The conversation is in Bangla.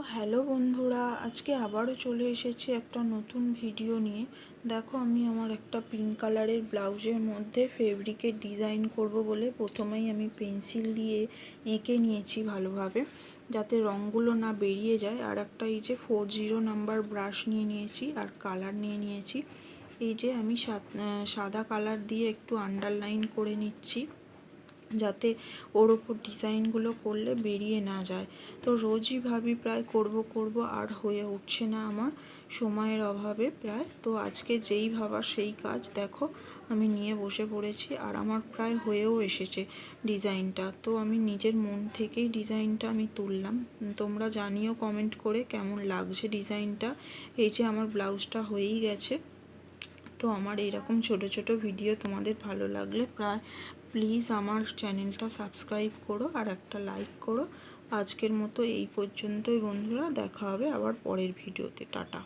হ্যালো বন্ধুরা, আজকে আবারও চলে এসেছি একটা নতুন ভিডিও নিয়ে। দেখো, আমি আমার একটা পিঙ্ক কালারের ব্লাউজের মধ্যে ফেব্রিকের ডিজাইন করব বলে প্রথমেই আমি পেন্সিল দিয়ে এঁকে নিয়েছি ভালোভাবে, যাতে রঙগুলো না বেরিয়ে যায়। আর একটা এই যে 40 নাম্বার ব্রাশ নিয়ে নিয়েছি আর কালার নিয়ে নিয়েছি। এই যে আমি সাদা কালার দিয়ে একটু আন্ডারলাইন করে নিচ্ছি, যাতে ওর ওপর ডিজাইনগুলো করলে বেরিয়ে না যায়। তো রোজই ভাবি প্রায় করব আর হয়ে উঠছে না আমার সময়ের অভাবে প্রায়। তো আজকে যেই ভাবা সেই কাজ, দেখো আমি নিয়ে বসে পড়েছি আর আমার প্রায় হয়েও এসেছে ডিজাইনটা। তো আমি নিজের মন থেকেই ডিজাইনটা আমি তুললাম। তোমরা জানিও কমেন্ট করে কেমন লাগছে ডিজাইনটা। এই যে আমার ব্লাউজটা হয়েই গেছে। তো আমার এইরকম ছোট ছোট ভিডিও তোমাদের ভালো লাগলে প্লিজ আমার চ্যানেলটা সাবস্ক্রাইব করো আর একটা লাইক করো। আজকের মতো এই পর্যন্তই বন্ধুরা, দেখা হবে আবার পরের ভিডিওতে। টাটা।